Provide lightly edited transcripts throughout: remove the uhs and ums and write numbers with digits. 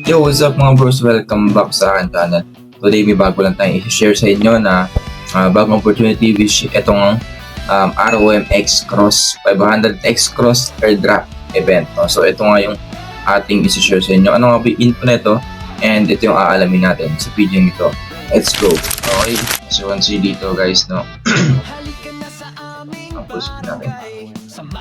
Yo, what's up mga bros? Welcome back sa akin channel. Today may bago lang tayong i-share sa inyo na bagong opportunity which itong ROM X Cross 500X Cross airdrop event. No? So ito nga yung ating i-share sa inyo. Ano nga ba yung info nito? And ito yung aalamin natin sa video nito. Let's go. Okay, as you can see dito guys, no? Tapos natin.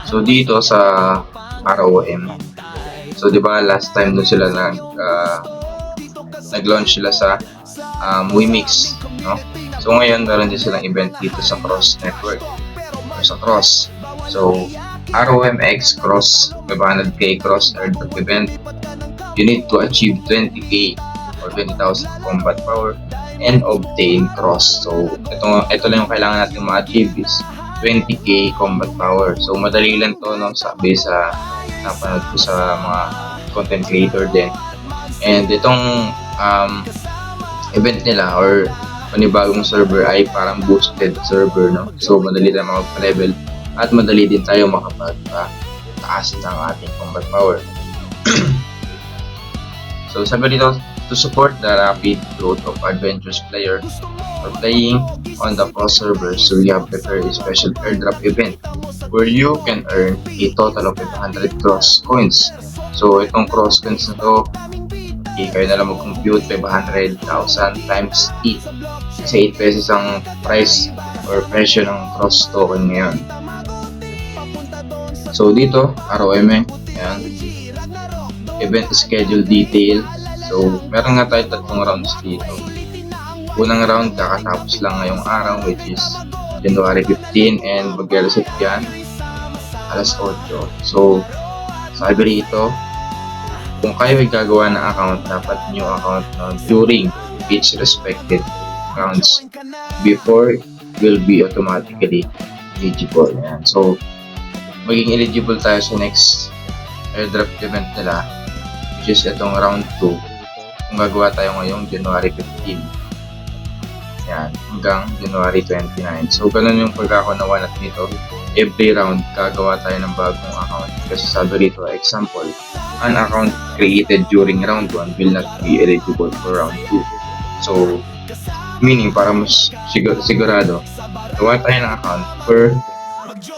So dito sa ROM, so di ba last time doon sila nag-launch sila sa Wimix, no? So ngayon meron din silang event dito sa Cross Network or sa Cross. So ROMX Cross 500k Cross airdrop event. You need to achieve 20k or 20,000 combat power and obtain Cross. So ito lang yung kailangan natin ma-achieve is 20k combat power. So madali lang to, no? Sabi sa napanood ko sa mga content creator din. And itong event nila or panibagong server ay parang boosted server, no? So madali tayo makapag-level at madali din tayo makapag-taas ng ating combat power. So sabi dito, to support the rapid growth of adventurous player or playing on the cross server, so we have prepared a special airdrop event where you can earn a total of 500 cross coins. So itong cross coins na to, kayo na lang mag-compute 500,000 times 8 kasi 8 pesos ang price or presyo ng cross token ngayon. So dito, ROM, yan, event schedule detail. So meron nga tayo tatlong rounds dito. Unang round kakatapos lang ngayong araw which is January 15 and mag-reset yan alas 8. So sabi rito, kung kayo ay gagawa ng account, dapat new account during each respected rounds before will be automatically eligible. Yan. So maging eligible tayo sa next airdrop event nila which is itong round 2 kung gagawa tayo ngayong January 15. Yan, hanggang January 29. So, ganun yung pagkakaunawa natin dito. Every round, gagawa tayo ng bagong account. Kasi sabi dito, example, an account created during round 1 will not be eligible for round 2. So, meaning, para mas sigurado, gawa tayo ng account per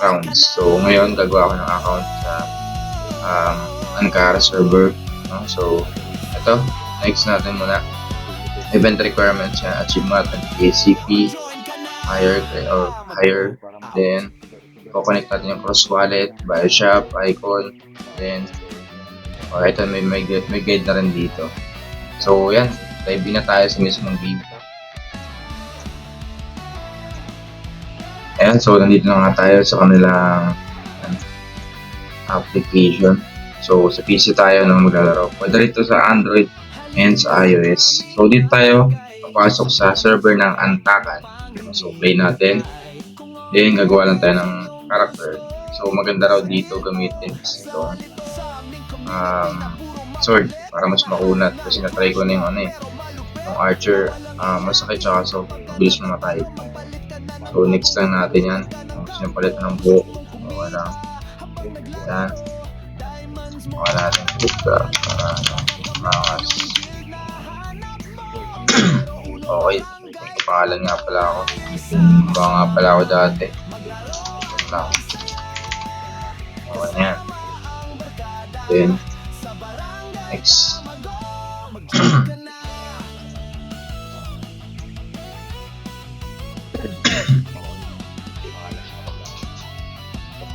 rounds. So, ngayon, gagawa ko ng account sa Ankara server. No? So, ito, next natin muna. Event requirements yan, achieve natin ACP higher, then connect natin yung cross wallet, Bioshop, icon, then ito may guide na rin dito. So yan, dive na tayo sa mismong game. Ayan, so nandito na nga tayo sa kanilang application. So sa PC tayo na maglalaro, pwede rito sa Android and sa iOS. So dito tayo papasok sa server ng Antakan. So play natin. Then gagawa lang tayo ng character. So maganda raw dito gamitin itong sword para mas makunat kasi na-try ko na yung yung archer, masakit siya so mabilis mamatay. So next lang natin yan. Sinapalit ng buhok. Wala. Yan. Wala natin para makas. Okay, pangalan nga pala ako. Baka nga pala ako dati. Okay na yan. Then, next.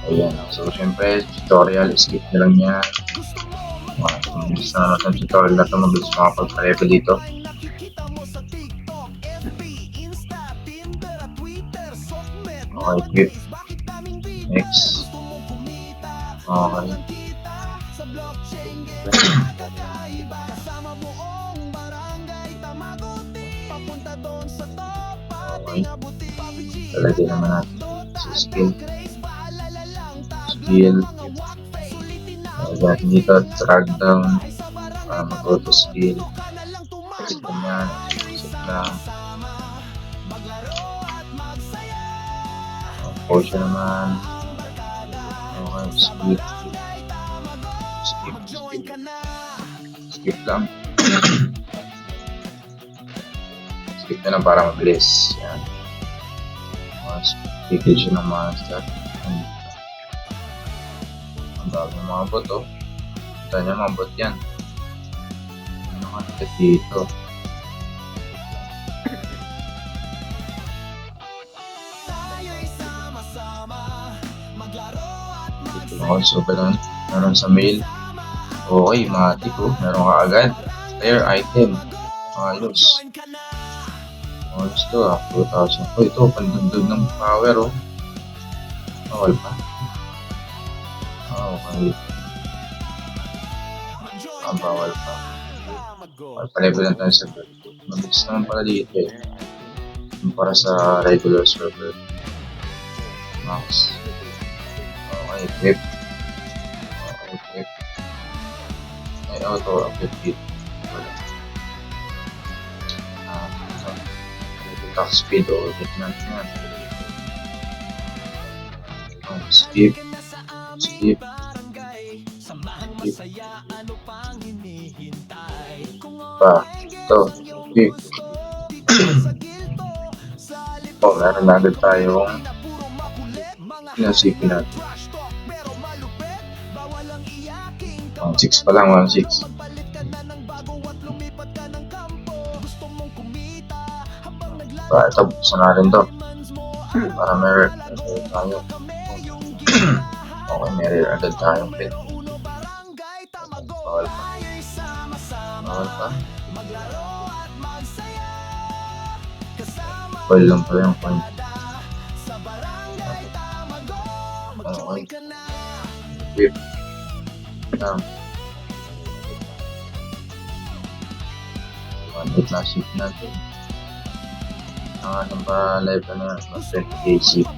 Ayan. So, syempre, tutorial, skip na lang yan. Mabilis na natin tutorial na ito. Mabilis makapag-level dito. Okay, click. Next. Okay. Okay. Talagay naman natin sa skill. Lagyan dito, drag down para mag-auto skill. Ganyan. Set lang. Potion naman. Okay, skip lang. Skip na lang para mabilis. Yan. Mas pipil siya ng monster. Ang dami ng mga bot, oh. Kita niya mga bot yan. Ano nga dito? So, ganun. Meron sa mail. Okay, matik, oh. Meron ka agad. Player item. Ayos. Ayos to, 2,000. Oh, ito, pandagdag ng power, oh. Bawal pa. Okay. Bawal pa. Bawal pa level lang tayo sa bird. Mabilis naman pala dito, eh. Para sa regular server. Max. Okay, equip. Okay. Ay, auto, update dito. Wala. Attack speed, o ulit natin yan. Skip. Pa, ito, skip. Oh, meron na agad tayong pinasipin natin. 1.6 pa lang, 1.6. Ito, buksan natin to. Para may rare tayo. Okay, may rare agad tayong pet. Bawal pa. Bawal lang pala yung point. Okay. Whip. Classic natin. Ang pa live na mas 20k CP.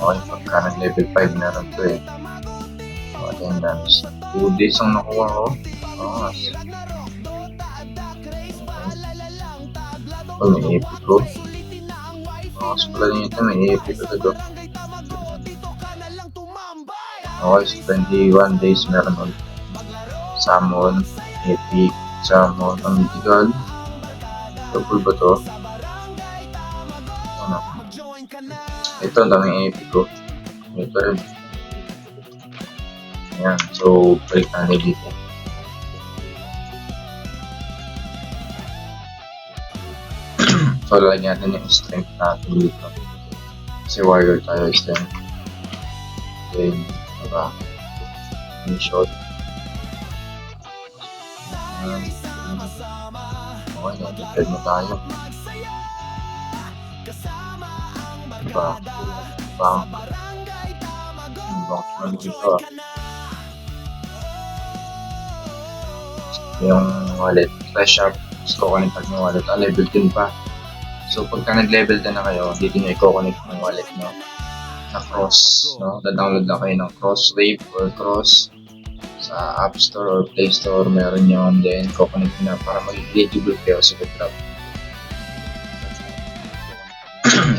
Okay, pagka nag-level 5 meron to eh. Okay, ang dami. 2 days ang nakuha ko. Oh, may epic ko. Kasi pala nito, may epic ko to. Okay, so 21 days meron ulit. Summon, epic, summon, ang mythical. Double ba to? Ano? Ito, ang daming epic ko. Ito rin. Ayan, so balik natin dito. So, lalagyan natin yung strength natin dito. Kasi warrior tayo strength. Then, diba? Yung shot. Okay, nag-defend na tayo. Diba? Bang. Box na dito. Yung wallet. Flash up. Gusto ko connect yung wallet. Level 10 pa. So, pagka nag-level 10 na kayo, dito nyo i-connect yung wallet nyo na cross, no? Da-download lang kayo ng Crosswave or Cross sa App Store or Play Store, meron yun. Then, i-connect nyo na para maging eligible kayo sa GitHub.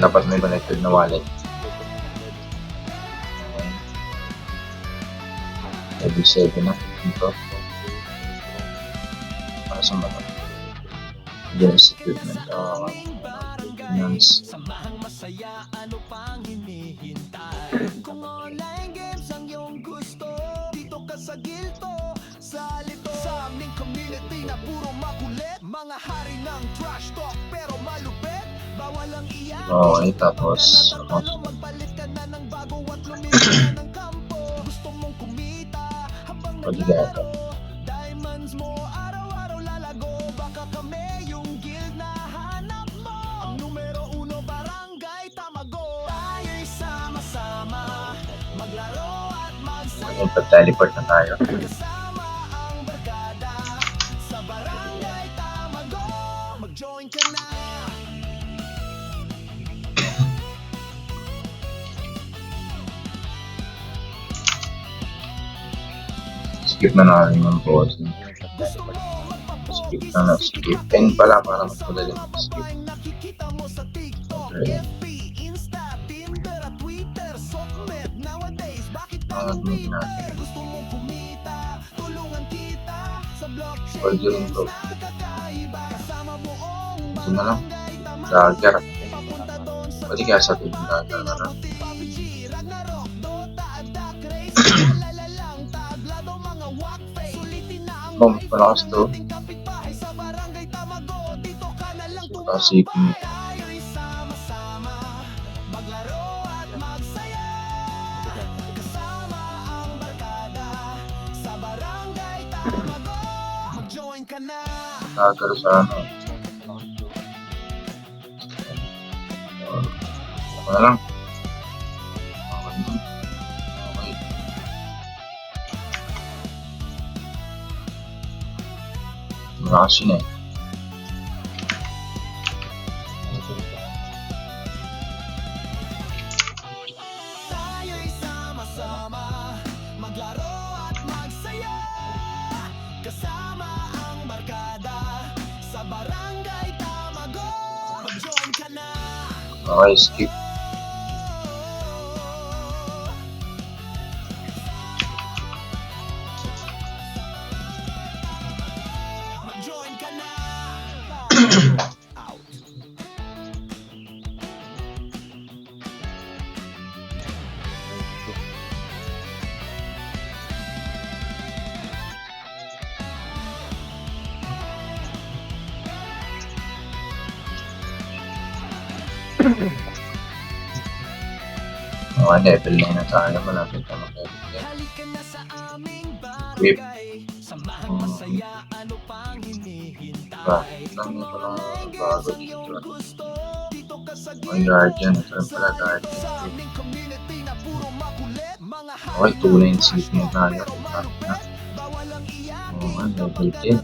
Dapat may connected na wallet. Level 7 na. Ito. Para sa mga yes, equipment. Finance. Samahang masaya, ano pang hinihintay? Kung online games ang iyong gusto, dito ka sa gilto, sa lito. Sa aming community na puro makulit, mga hari ng trash talk pero malupit. Bawal ang iyak. Okay, tapos magpalit ka na ng bago at lumipat ka ng kampo. Gusto mong kumita habang naglaro. Diamonds mo araw-araw lalago. Baka kami yung guild na hanap mo. Ang numero 1 barangay Tamago. Tayo'y sama-sama maglaro at magsaya. Pag-teleport na tayo. Kasama ang barkada sa barangay Tamago. Mag-join ka na. Skip na natin yung boss. skip na skip. N pala para mas madali mag-skip. Okay. Mag-move natin. Pwede rin to. Ito na lang. Dagger. Pwede kaya sa atin yung dagger na lang. Oh, mas malakas to. So, kasipin nito. Dagger sa ano. Ako na lang. Okay. Malakas yun eh. Tayo'y sama-sama, maglaro at magsaya, kasama ang barkada, sa barangay Tamago, mag-join ka na. Okay, skip. Mag-join ka na. Out. Okay, level 9 na tayo. Malapit na mag-level 10. Halika na sa aming Whip. barangay, samahan masaya, ano pang Ba, hinihintay? lang mo pa lang bago dito. Gusto, dito ka sa Ang guardian. Ito rin pala guardian. sa aming community na puro makulit, mga Okay, tunay yung seat mo tayo. bawal ang iyak, Oo nga, level 10.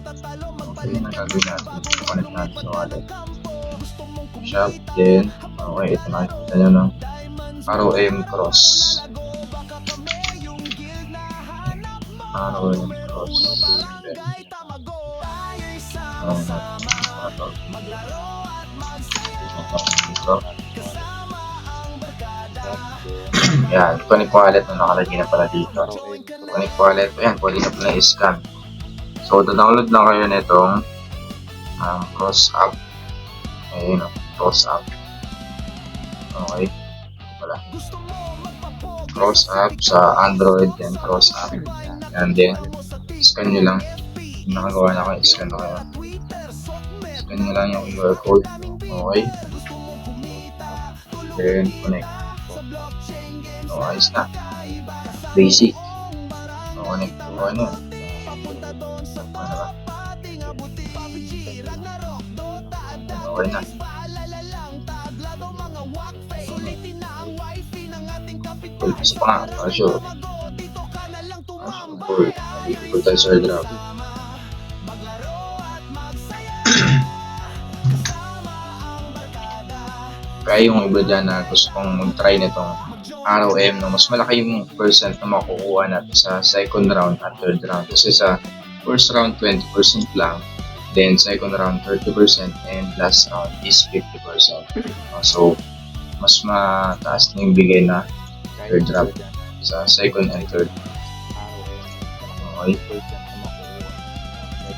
Okay, nagagawin natin. Connect natin sa wallet. Shop din. Okay, ito nakikita nyo ng ROM cross. ROM cross. Okay. Ito. Yan, connect wallet na nakalagay na pala dito. Connect wallet, ayan, pwede na pala i-scan. So, download lang kayo nitong cross app. Ayun, cross app. Okay. Wala. Cross app sa Android yan, cross app. Yan din. Scan nyo lang. Yung nakagawa na kayo, scan na kayo. Scan nyo lang yung QR code. Okay. Then, connect. So, ayos na. Basic. So, connect. Okay na. Ano ba? Okay na. Well, isa pa nga. Sure. Sure. Dito tayo sa airdrop. Kaya yung iba dyan na gusto kong mag-try nitong ROM no, mas malaki yung percent na makukuha natin sa second round at third round. Kasi sa first round 20% lang, then second round 30%, and last round is 50%. So, mas mataas na yung bigay na third round sa second and third. Okay.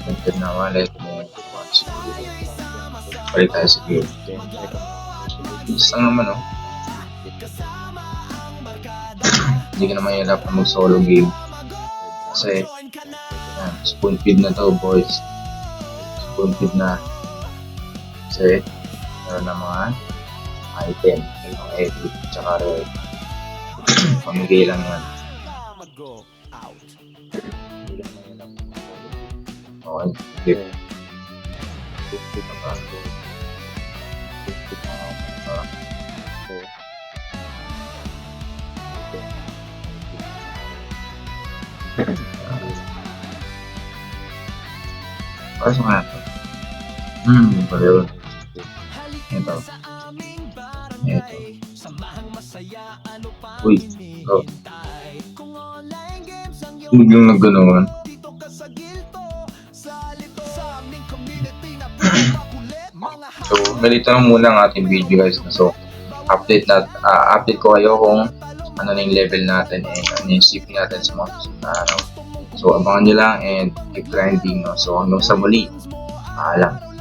Enter na wallet mo. Palit tayo sa game. Isang naman, no? Hindi ka na mahirap na mag-solo game. Kasi, yan, spoon feed na to, boys. Spoon feed na. Kasi, meron na mga item. Mga edit, tsaka red. Pamigay lang yan. Okay, flip. Para sa mga ito. Pala yun. Ito. Ito. Uy, go. Biglang nagganoon. So, ganito na muna ang ating video guys. So, update ko kayo kung ano na yung level natin and ano yung shipping natin sa mga susunod na araw. So, abangan nyo lang and keep grinding. No? So, hanggang sa muli. Paalam.